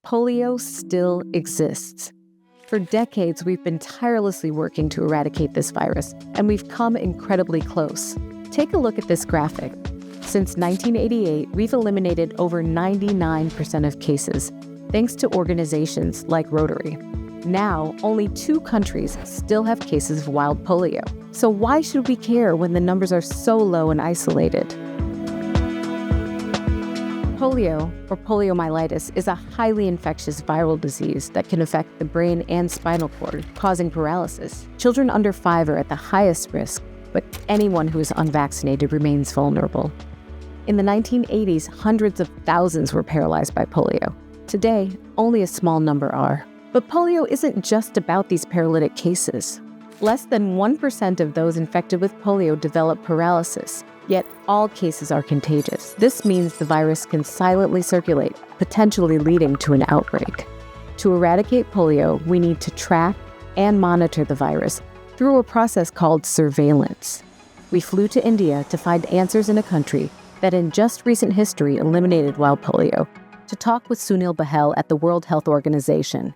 polio still exists. For decades, we've been tirelessly working to eradicate this virus, and we've come incredibly close. Take a look at this graphic. Since 1988, we've eliminated over 99% of cases, thanks to organizations like Rotary. Now, only 2 countries still have cases of wild polio. So why should we care when the numbers are so low and isolated? Polio, or poliomyelitis, is a highly infectious viral disease that can affect the brain and spinal cord, causing paralysis. Children under 5 are at the highest risk, but anyone who is unvaccinated remains vulnerable. In the 1980s, hundreds of thousands were paralyzed by polio. Today, only a small number are. But polio isn't just about these paralytic cases. Less than 1% of those infected with polio develop paralysis, yet all cases are contagious. This means the virus can silently circulate, potentially leading to an outbreak. To eradicate polio, we need to track and monitor the virus through a process called surveillance. We flew to India to find answers in a country that in just recent history eliminated wild polio, to talk with Sunil Bahel at the World Health Organization.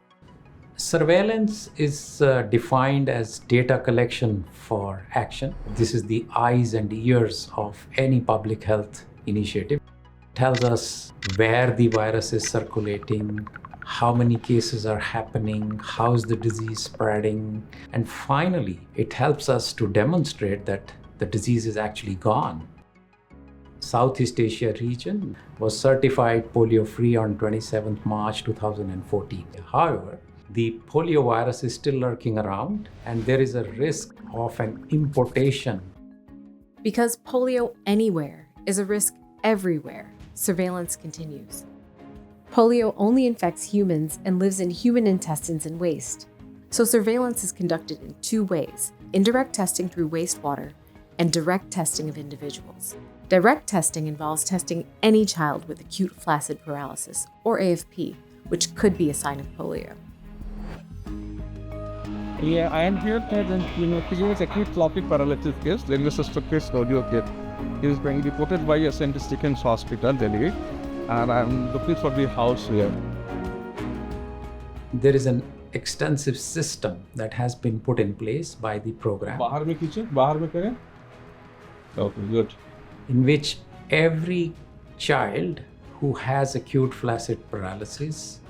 Surveillance is defined as data collection for action. This is the eyes and ears of any public health initiative. It tells us where the virus is circulating, how many cases are happening, how is the disease spreading, and finally, it helps us to demonstrate that the disease is actually gone. Southeast Asia region was certified polio-free on 27th March 2014. However, the polio virus is still lurking around, and there is a risk of an importation. Because polio anywhere is a risk everywhere, surveillance continues. Polio only infects humans and lives in human intestines and waste. So surveillance is conducted in 2 ways: indirect testing through wastewater and direct testing of individuals. Direct testing involves testing any child with acute flaccid paralysis, or AFP, which could be a sign of polio. Yeah, I am here and he was acute flaccid paralysis case. There is a suspected polio case. He is being reported by a St. Stephen's Hospital, Delhi, and I'm looking for the house here. There is an extensive system that has been put in place by the program, बाहर में खींचे, बाहर में करें. Okay, good. in which every child who has acute flaccid paralysis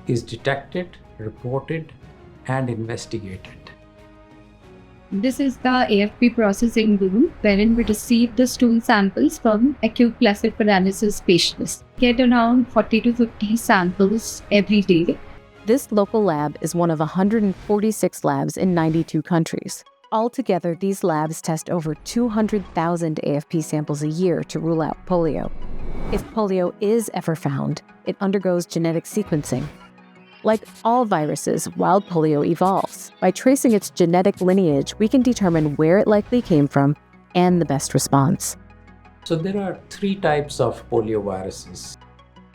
is detected, reported, and investigated. This is the AFP processing room wherein we receive the stool samples from acute flaccid paralysis patients. Get around 40 to 50 samples every day. This local lab is one of 146 labs in 92 countries. Altogether, these labs test over 200,000 AFP samples a year to rule out polio. If polio is ever found, it undergoes genetic sequencing. Like all viruses, wild polio evolves. By tracing its genetic lineage, we can determine where it likely came from and the best response. So there are 3 types of polio viruses.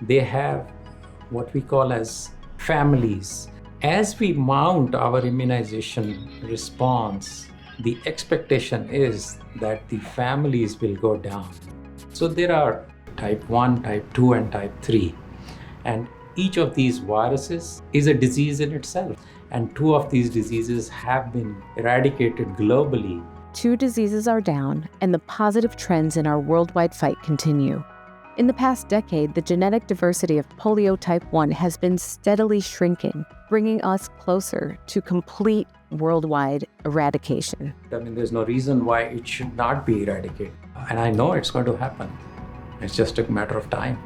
They have what we call as families. As we mount our immunization response, the expectation is that the families will go down. So there are type 1, type 2, and type 3. And each of these viruses is a disease in itself. And 2 of these diseases have been eradicated globally. 2 diseases are down, and the positive trends in our worldwide fight continue. In the past decade, the genetic diversity of polio type 1 has been steadily shrinking, bringing us closer to complete worldwide eradication. I mean, there's no reason why it should not be eradicated. And I know it's going to happen. It's just a matter of time.